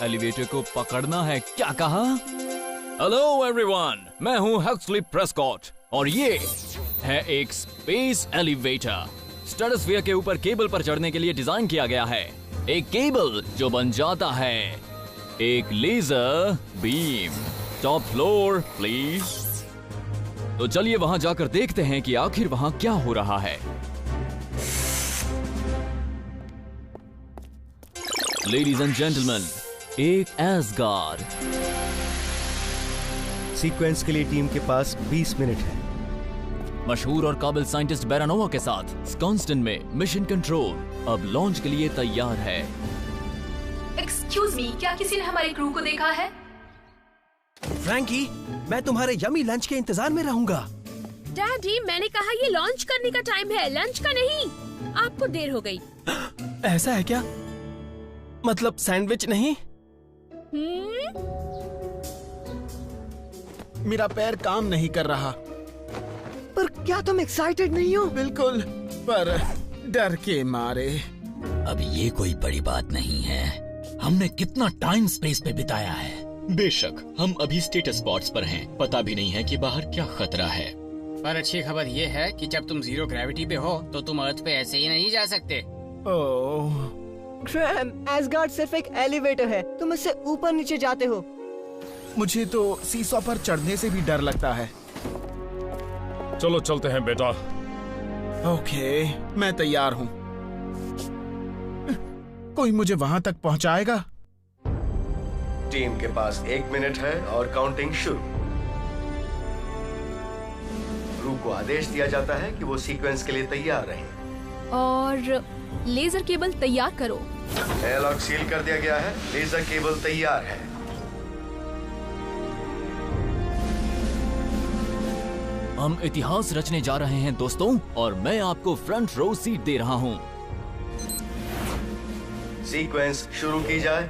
Elevator को पकड़ना है, क्या कहा? हेलो एवरीवन, मैं हूँ हक्सली प्रेस्कॉट और ये है एक स्पेस एलिवेटर। स्ट्रेटोस्फीयर के ऊपर केबल पर चढ़ने के लिए डिजाइन किया गया है। एक केबल जो बन जाता है एक laser beam. Top floor please. तो चलिए वहां जाकर देखते हैं कि आखिर वहां क्या हो रहा है। लेडीज एंड जेंटलमैन, एक एसगार्ड। सीक्वेंस के लिए टीम के पास 20 मिनट है। मशहूर और काबिल साइंटिस्ट बैरानोवा के साथ स्कॉन्स्टन में मिशन कंट्रोल अब लॉन्च के लिए तैयार है। एक्सक्यूज मी, क्या किसी ने हमारे क्रू को देखा है? फ्रैंकी, मैं तुम्हारे यमी लंच के इंतजार में रहूंगा। डैडी, मैंने कहा ये लॉन्च करने का टाइम है, लंच का नहीं। आपको देर हो गई। ऐसा है क्या? मतलब सैंडविच नहीं? मेरा पैर काम नहीं कर रहा। पर क्या तुम एक्साइटेड नहीं हो? बिल्कुल, पर डर के मारे। अब ये कोई बड़ी बात नहीं है। हमने कितना टाइम स्पेस पे बिताया है। बेशक हम अभी स्टेटस स्पॉट्स पर हैं, पता भी नहीं है कि बाहर क्या खतरा है। पर अच्छी खबर ये है कि जब तुम जीरो ग्रेविटी पे हो तो तुम अर्थ पे ऐसे ही नहीं जा सकते। ओह ट्रैम, एसगार्ड सिर्फ एक एलिवेटर है, तुम इससे ऊपर नीचे जाते हो। मुझे तो सीसॉ पर चढ़ने से भी डर लगता है। चलो चलते हैं बेटा। ओके, मैं तैयार हूँ। कोई मुझे वहां तक पहुंचाएगा? टीम के पास 1 मिनट है और काउंटिंग शुरू। क्रू को आदेश दिया जाता है कि वो सीक्वेंस के लिए तैयार रहें। और लेजर केबल तैयार करो। एयरलॉक सील कर दिया गया है, लेजर केबल तैयार है। हम इतिहास रचने जा रहे हैं दोस्तों, और मैं आपको फ्रंट रो सीट दे रहा हूं। सीक्वेंस शुरू की जाए।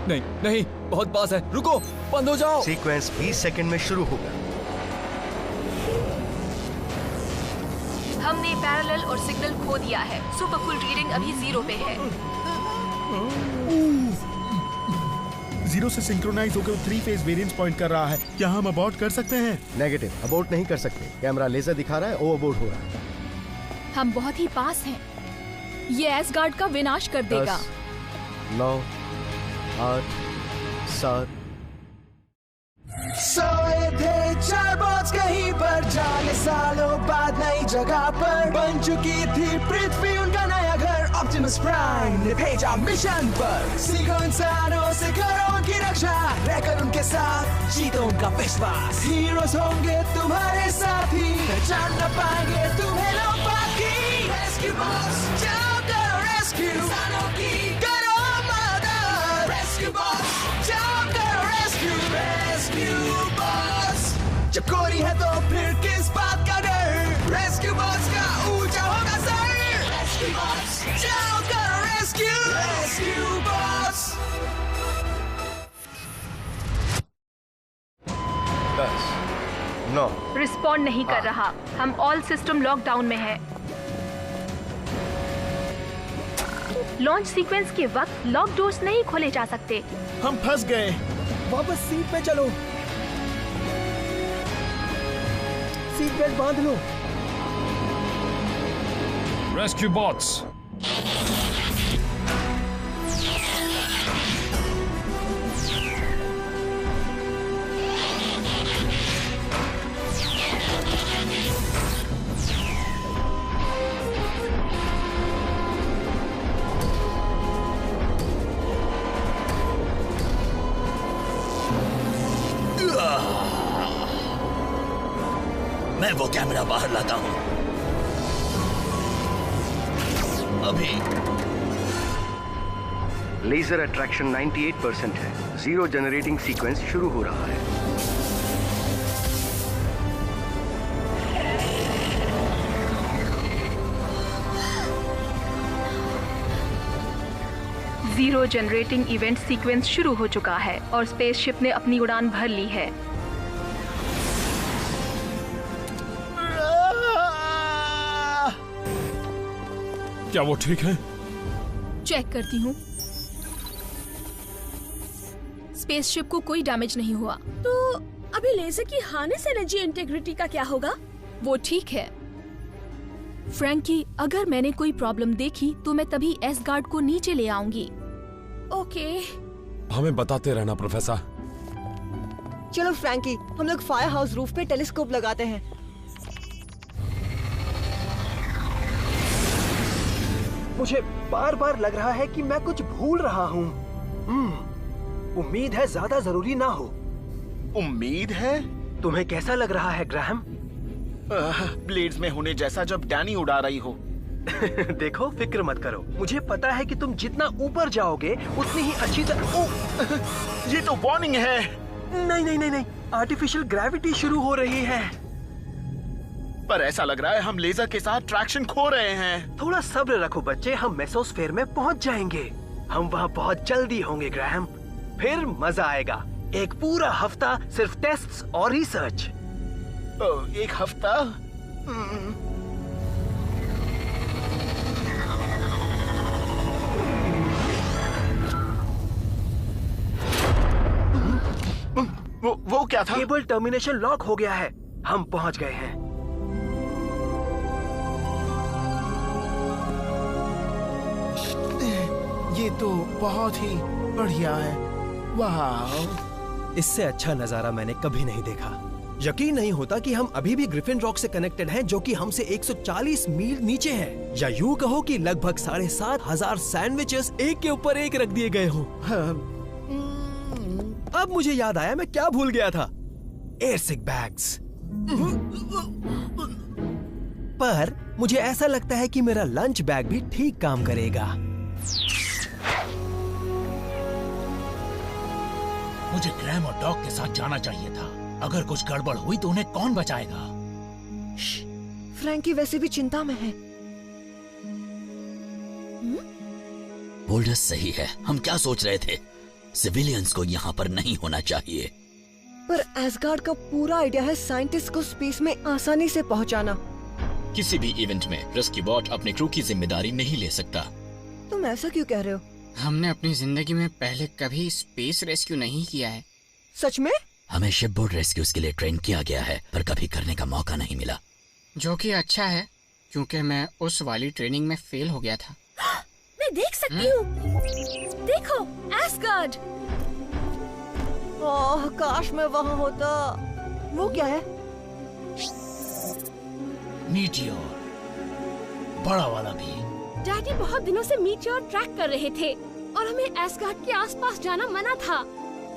नहीं नहीं, बहुत पास है, रुको, बंद हो जाओ। सीक्वेंस 20 सेकंड में शुरू होगा। हमने पैरेलल और सिग्नल खो दिया है। सुपर कूल रीडिंग अभी 0 पे है। 0 से सिंक्रोनाइज होकर 3 फेज वेरिएंस पॉइंट कर रहा है। क्या हम अबॉर्ट कर सकते हैं? नेगेटिव, अबॉर्ट नहीं कर सकते। कैमरा लेजर दिखा रहा है, ओवरबोर्ड हो रहा है। हम बहुत ही पास हैं। ये एसगार्ड का विनाश कर देगा। 10, 9, 8, 7। सोए थे 4 बॉट्स कहीं पर, जाने सालों बाद नई जगह पर बन चुकी थी पृथ्वी उनका नया घर। ऑप्टिमस प्राइम ने भेजा मिशन पर, सीखो इंसानों से करो उनकी रक्षा, रहकर उनके साथ जीतो उनका विश्वास। हीरोज होंगे तुम्हारे साथी, पहचान न पाएंगे तुम्हें लोग बाकी। रेस्क्यू बॉक्स, जाओ करो रेस्क्यू, इंसानों की करो मदद। रेस्क्यू बॉक्स, जाओ करो रेस्क्यू। रेस्क्यू बॉक्स, जब कोरी है तो फिर किस बात का डर। रेस्क्यू बॉक्स का ऊंचा होगा सर। रेस्क्यू बॉक्स, जाओ करो रेस्क्यू। Rescue box. 10, 9। रिस्पॉन्ड नहीं कर रहा। हम ऑल सिस्टम लॉकडाउन में है। लॉन्च सीक्वेंस के वक्त लॉक डोर्स नहीं खोले जा सकते। हम फंस गए। वापस सीट पे चलो। सीट बेल्ट बांध लो। रेस्क्यू बॉट्स, मैं वो कैमरा बाहर लाता हूं अभी। लेजर अट्रैक्शन 98% है। जीरो जनरेटिंग सीक्वेंस शुरू हो रहा है। जीरो जनरेटिंग इवेंट सीक्वेंस शुरू हो चुका है और स्पेसशिप ने अपनी उड़ान भर ली है। क्या वो ठीक है? चेक करती हूँ। स्पेसशिप को कोई डैमेज नहीं हुआ। तो अभी लेजर की हार्नेस एनर्जी इंटेग्रिटी का क्या होगा? वो ठीक है फ्रैंकी, अगर मैंने कोई प्रॉब्लम देखी तो मैं तभी एसगार्ड को नीचे ले आऊंगी। ओके। हमें बताते रहना प्रोफेसर। चलो फ्रैंकी, हम लोग फायर हाउस रूफ पे टेलीस्कोप लगाते हैं। मुझे बार बार लग रहा है कि मैं कुछ भूल रहा हूँ। उम्मीद है ज्यादा जरूरी ना हो। उम्मीद है? तुम्हें कैसा लग रहा है ग्राहम? ब्लेड्स में होने जैसा जब डैनी उड़ा रही हो। देखो, फिक्र मत करो। मुझे पता है कि तुम जितना ऊपर जाओगे उतनी ही अच्छी तरह। ये तो वार्निंग है। नहीं नहीं नहीं नहीं, आर्टिफिशियल ग्रेविटी शुरू हो रही है। पर ऐसा लग रहा है हम लेजर के साथ ट्रैक्शन खो रहे हैं। थोड़ा सब्र रखो बच्चे, हम मेसोस्फेयर में पहुंच जाएंगे। हम वहां बहुत जल्दी होंगे ग्राहम, फिर मजा आएगा। एक पूरा हफ्ता सिर्फ टेस्ट्स और रिसर्च। एक हफ्ता? वो क्या था? केबल टर्मिनेशन लॉक हो गया है। हम पहुंच गए हैं। ये तो बहुत ही बढ़िया है। वाह, इससे अच्छा नजारा मैंने कभी नहीं देखा। यकीन नहीं होता कि हम अभी भी ग्रिफिन रॉक से कनेक्टेड हैं, जो कि हमसे 140 मील नीचे है। या यूं कहो कि लगभग 7,500 सैंडविचेस एक के ऊपर एक रख दिए गए हों। अब मुझे याद आया मैं क्या भूल गया था। एयरसिक बैग्स। पर मुझे ऐसा लगता है कि मेरा लंच बैग भी ठीक काम करेगा। मुझे ग्रैम और डॉग के साथ जाना चाहिए था। अगर कुछ गड़बड़ हुई तो उन्हें कौन बचाएगा? फ्रैंकी वैसे भी चिंता में है। बोल्डर सही है। हम क्या सोच रहे थे? सिविलियंस को यहाँ पर नहीं होना चाहिए। पर एसगार्ड का पूरा आइडिया है साइंटिस्ट को स्पेस में आसानी से पहुँचाना। किसी भी इवेंट में रेस्क्यू बॉट अपने क्रू की जिम्मेदारी नहीं ले सकता। तुम ऐसा क्यों कह रहे हो? हमने अपनी जिंदगी में पहले कभी स्पेस रेस्क्यू नहीं किया है। सच में? हमें शिपबोर्ड रेस्क्यूज के लिए ट्रेन किया गया है, पर कभी करने का मौका नहीं मिला। जो कि अच्छा है, क्योंकि मैं उस वाली ट्रेनिंग में फेल हो गया था। मैं देख सकती हूँ। देखो, एसगार्ड। ओह, काश मैं वहाँ होता। वो क्या है? मीटियोर, बड़ा वाला भी। डैडी बहुत दिनों से मीटियोर ट्रैक कर रहे थे और हमें एसगार्ड के आसपास जाना मना था।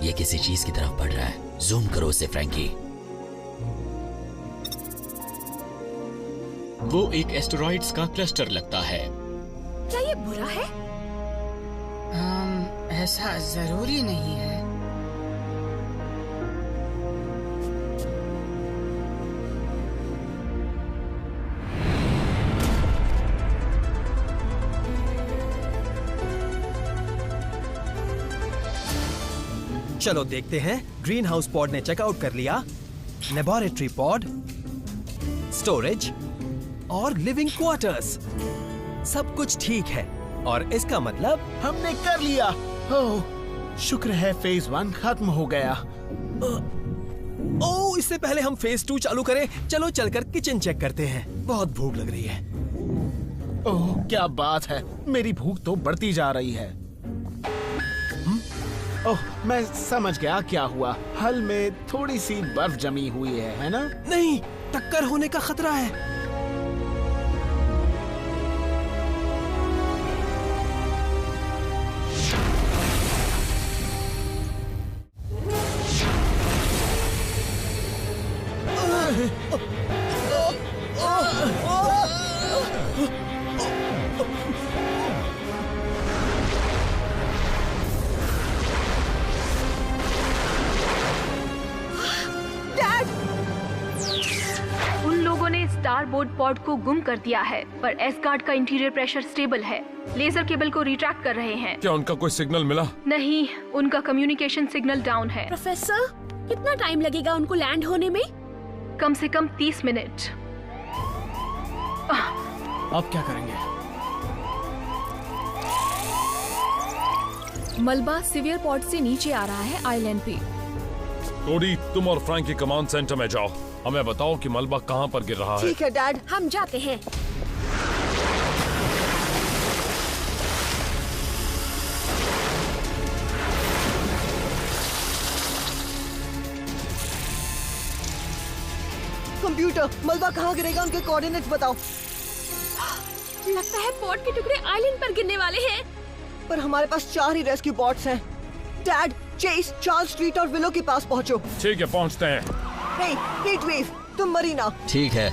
ये किसी चीज की तरफ बढ़ रहा है। जूम करो उसे फ्रैंकी। वो एक एस्टेरॉइड्स का क्लस्टर लगता है। क्या ये बुरा है? ऐसा जरूरी नहीं है। चलो देखते हैं। ग्रीन हाउस पॉड ने चेकआउट कर लिया, लेबोरेटरी पॉड, स्टोरेज और लिविंग क्वार्टर्स। सब कुछ ठीक है और इसका मतलब हमने कर लिया। ओह, शुक्र है फेज 1 खत्म हो गया। ओह, इससे पहले हम फेज 2 चालू करें, चलो चलकर किचन चेक करते हैं। बहुत भूख लग रही है। ओह, क्या बात है, मेरी भूख तो बढ़ती जा रही है। ओह, मैं समझ गया क्या हुआ। हल में थोड़ी सी बर्फ जमी हुई है ना? नहीं, टक्कर होने का खतरा है। स्टारबोर्ड पॉड को गुम कर दिया है, पर एसगार्ड का इंटीरियर प्रेशर स्टेबल है। लेजर केबल को रिट्रैक्ट कर रहे हैं। क्या उनका कोई सिग्नल मिला? नहीं, उनका कम्युनिकेशन सिग्नल डाउन है। प्रोफेसर, कितना टाइम लगेगा उनको लैंड होने में? कम से कम 30 मिनट। अब क्या करेंगे? मलबा सिवियर पॉट से नीचे आ रहा है आइलैंड पे। कोडी, तुम और फ्रैंकी कमांड सेंटर में जाओ। हमें बताओ कि मलबा कहाँ पर गिर रहा है। ठीक है डैड, हम जाते हैं। कंप्यूटर, मलबा कहाँ गिरेगा, उनके कोऑर्डिनेट्स बताओ। लगता है पॉट के टुकड़े आइलैंड पर गिरने वाले हैं। पर हमारे पास 4 ही रेस्क्यू बॉट्स हैं। डैड, चेस, चार्ल्स स्ट्रीट और विलो के पास पहुंचो। ठीक है, पहुंचते हैं। हे, हीटवेव, तुम मरीना। ठीक है।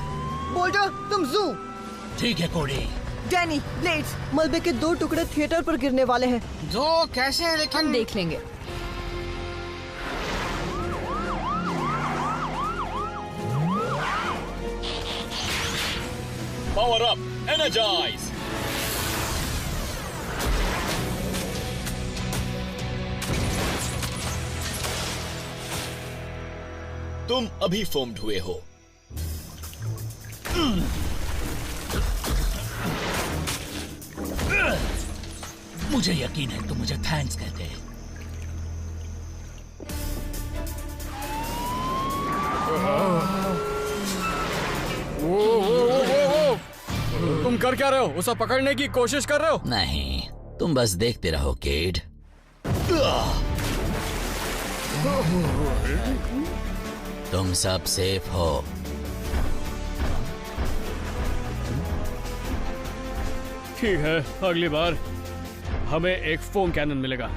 बोल्डर, तुम जू। ठीक है कोडी। डैनी, ब्लेड्स, मलबे के 2 टुकड़े थिएटर पर गिरने वाले हैं। जो कैसे है लेकिन हम देख लेंगे। Power up, energize. तुम अभी फॉर्म्ड हुए हो। मुझे यकीन है तुम मुझे थैंक्स कहते हैं। तुम कर क्या रहे हो? उसे पकड़ने की कोशिश कर रहे हो? नहीं, तुम बस देखते रहो किड। तुम सब सेफ हो। ठीक है, अगली बार हमें एक फोम कैनन मिलेगा।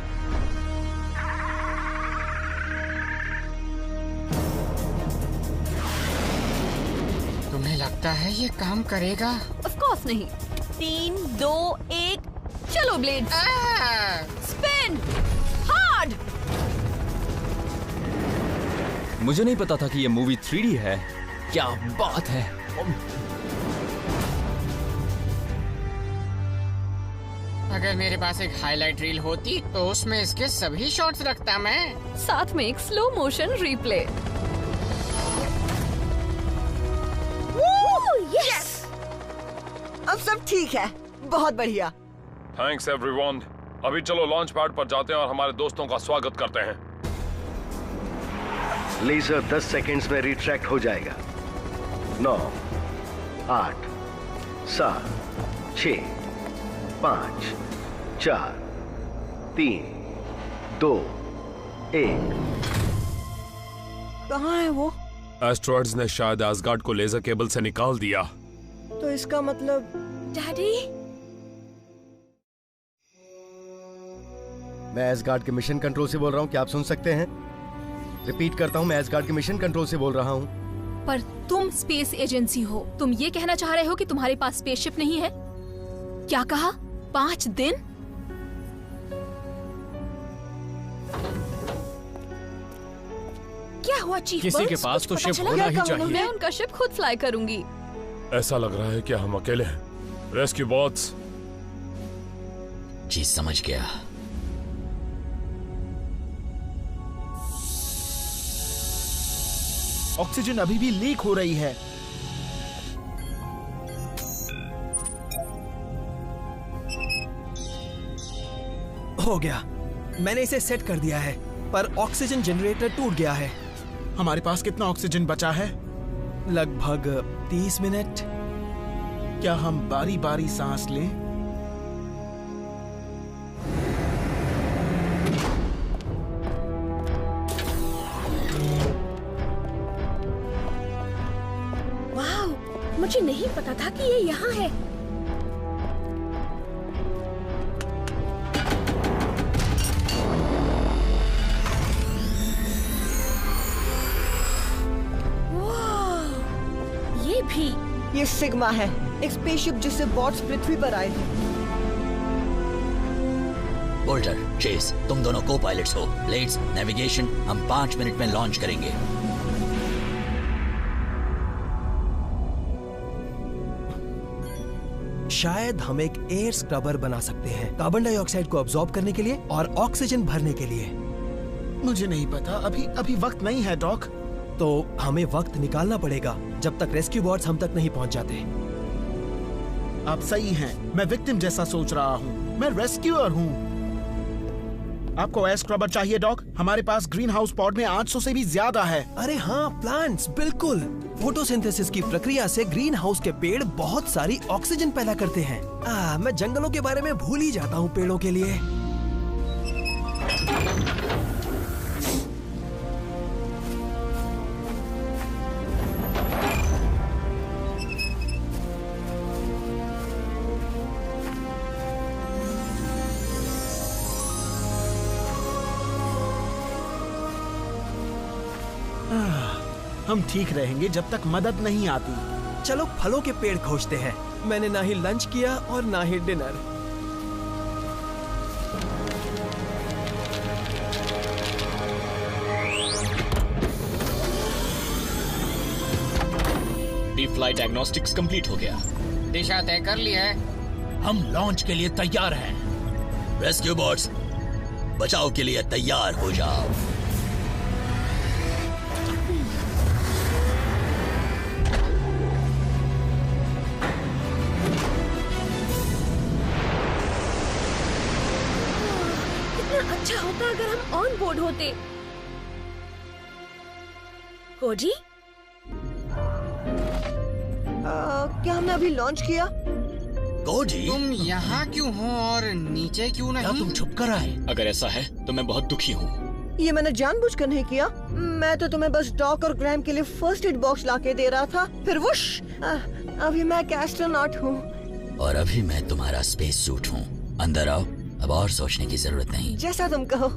तुम्हें लगता है ये काम करेगा? ऑफ कोर्स नहीं। 3, 2, 1, चलो ब्लेड। Spin hard. मुझे नहीं पता था कि ये मूवी 3D है। क्या बात है। अगर मेरे पास एक हाईलाइट रील होती तो उसमें इसके सभी शॉट्स रखता मैं। साथ में एक स्लो मोशन रिप्ले। यस! अब सब ठीक है। बहुत बढ़िया। Thanks everyone. अभी चलो लॉन्च पैड पर जाते हैं और हमारे दोस्तों का स्वागत करते हैं। लेजर 10 सेकंड्स में रिट्रैक्ट हो जाएगा। 9, 8, 7, 6, 5, 4, 3, 2, 1। कहाँ है वो? एस्ट्रॉइड्स ने शायद एसगार्ड को लेजर केबल से निकाल दिया। तो इसका मतलब डैडी, मैं एसगार्ड के मिशन कंट्रोल से बोल रहा हूँ। क्या आप सुन सकते हैं? रिपीट करता हूँ, मैं एसगार्ड के मिशन कंट्रोल से बोल रहा हूँ। पर तुम स्पेस एजेंसी हो। तुम ये कहना चाह रहे हो कि तुम्हारे पास स्पेसशिप नहीं है? क्या कहा? 5 दिन? क्या हुआ चीफ? किसी के पास तो शिप होना ही चाहिए। मैं उनका शिप खुद फ्लाई करूंगी। ऐसा लग रहा है कि हम अकेले हैं। Rescue bots. चीज समझ गया। ऑक्सीजन अभी भी लीक हो रही है। हो गया, मैंने इसे सेट कर दिया है, पर ऑक्सीजन जनरेटर टूट गया है। हमारे पास कितना ऑक्सीजन बचा है? लगभग 30 मिनट। क्या हम बारी बारी सांस लें? वाह, मुझे नहीं पता था कि ये यहाँ है। ये सिग्मा है, एक स्पेसशिप जिससे बॉट्स पृथ्वी पर आए थे। बोल्टर, चेस, तुम दोनों को पायलट्स हो। ब्लेड्स, नेविगेशन, हम 5 मिनट में लॉन्च करेंगे। शायद हम एक एयर स्क्रबर बना सकते हैं, कार्बन डाइऑक्साइड को अब्सॉर्ब करने के लिए और ऑक्सीजन भरने के लिए। मुझे नहीं पता, अभी वक्त नहीं है डॉक। तो हमें वक्त निकालना पड़ेगा जब तक रेस्क्यू बॉट्स हम तक नहीं पहुंच जाते। आप सही हैं, मैं विक्टिम जैसा सोच रहा हूँ। मैं रेस्क्यूअर हूँ। आपको एयर स्क्रबर चाहिए डॉक? हमारे पास ग्रीन हाउस पॉड में 800 से भी ज्यादा है। अरे हाँ, प्लांट्स, बिल्कुल। फोटोसिंथेसिस की प्रक्रिया से ग्रीन हाउस के पेड़ बहुत सारी ऑक्सीजन पैदा करते हैं। मैं जंगलों के बारे में भूल ही जाता हूँ पेड़ों के लिए। हम ठीक रहेंगे जब तक मदद नहीं आती। चलो फलों के पेड़ खोजते हैं। मैंने ना ही लंच किया और ना ही dinner. Deep flight diagnostics complete हो गया। दिशा तय कर ली है। हम लॉन्च के लिए तैयार हैं। रेस्क्यू बोट्स, बचाव के लिए तैयार हो जाओ। अच्छा होता अगर हम ऑन बोर्ड होते। कोजी, क्या हमने अभी लॉन्च किया? कोजी, तुम यहाँ क्यों हो और नीचे क्यों नहीं? क्या तुम छुप कर आए? अगर ऐसा है तो मैं बहुत दुखी हूँ। ये मैंने जानबूझकर नहीं किया। मैं तो तुम्हें बस डॉक और ग्रैम के लिए फर्स्ट एड बॉक्स लाके दे रहा था। फिर वुश, अभी मैं एक एस्ट्रोनॉट हूँ। और अभी मैं तुम्हारा स्पेस सूट हूँ। अंदर आओ, अब और सोचने की जरूरत नहीं। जैसा तुम कहो।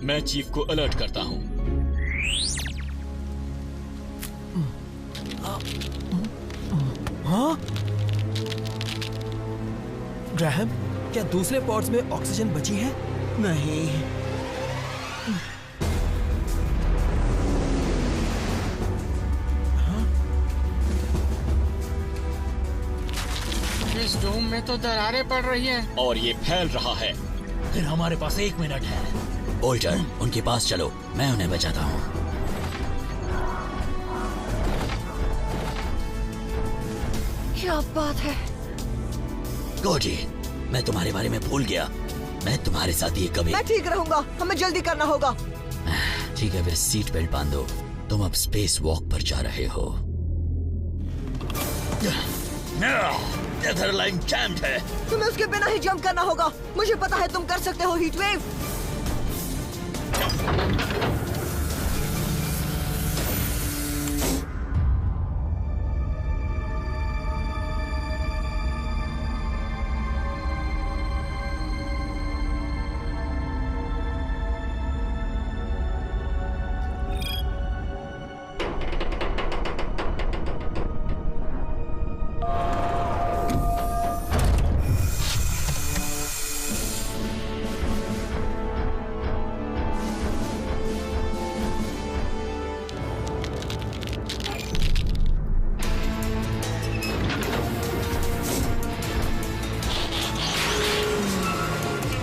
मैं चीफ को अलर्ट करता हूँ। हाँ? ग्रैहम, क्या दूसरे पॉड्स में ऑक्सीजन बची है? नहीं। इस डोम में तो दरारें पड़ रही हैं। और ये फैल रहा है। फिर हमारे पास 1 मिनट है। बोल्टर, उनके पास चलो, मैं उन्हें बचाता हूँ। क्या बात है? कोजी, मैं तुम्हारे बारे में भूल गया। मैं तुम्हारे साथ ये कभी। मैं ठीक रहूंगा, हमें जल्दी करना होगा। ठीक है, फिर सीट बेल्ट बांधो। तुम अब स्पेस वॉक पर जा रहे हो। लाइन जैम्ड है। तुम्हें उसके बिना ही जंप करना होगा। मुझे पता है तुम कर सकते हो, हीट वेव।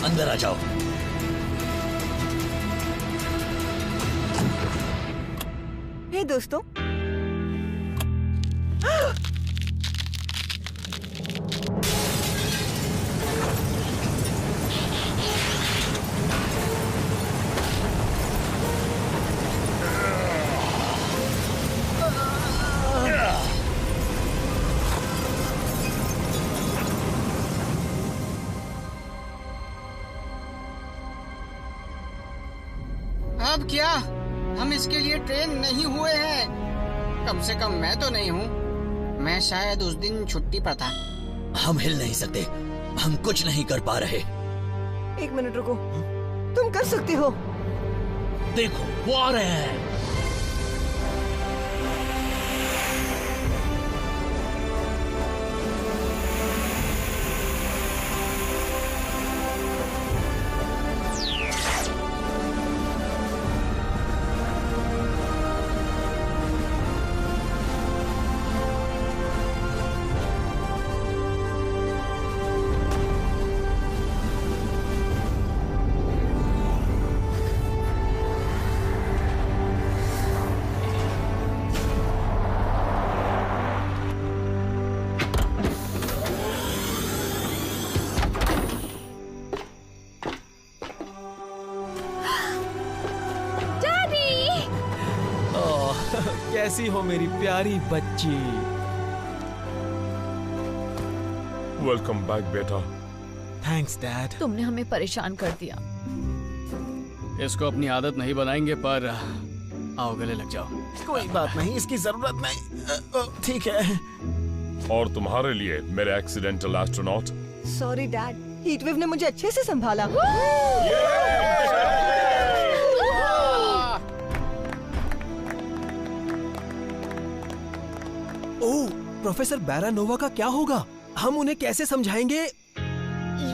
अंदर आ जाओ। हे दोस्तों, अब क्या? हम इसके लिए ट्रेन नहीं हुए हैं। कम से कम मैं तो नहीं हूँ। मैं शायद उस दिन छुट्टी पर था। हम हिल नहीं सकते, हम कुछ नहीं कर पा रहे। 1 मिनट रुको, तुम कर सकते हो। देखो, वो आ रहे हैं। कैसी हो मेरी प्यारी बच्ची? वेलकम बैक बेटा। Thanks dad. तुमने हमें परेशान कर दिया। इसको अपनी आदत नहीं बनाएंगे, पर आओ गले लग जाओ। कोई बात नहीं, इसकी जरूरत नहीं। ठीक है। और तुम्हारे लिए मेरे accidental astronaut. Sorry dad, heatwave ने मुझे अच्छे से संभाला। ओह, प्रोफेसर बैरानोवा का क्या होगा? हम उन्हें कैसे समझाएंगे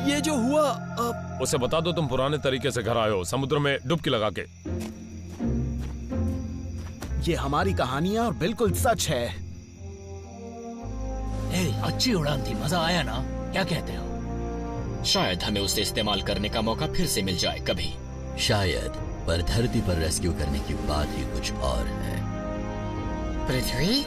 ये जो हुआ? उसे बता दो तुम पुराने तरीके से घर आए हो, समुद्र में डुबकी लगा के। ये हमारी कहानियां और बिल्कुल सच है। अच्छी उड़ान थी, मजा आया ना? क्या कहते हो? शायद हमें उसे इस्तेमाल करने का मौका फिर से मिल जाए कभी। शायद, पर धरती पर रेस्क्यू करने की बात ही कुछ और है। पृथ्वी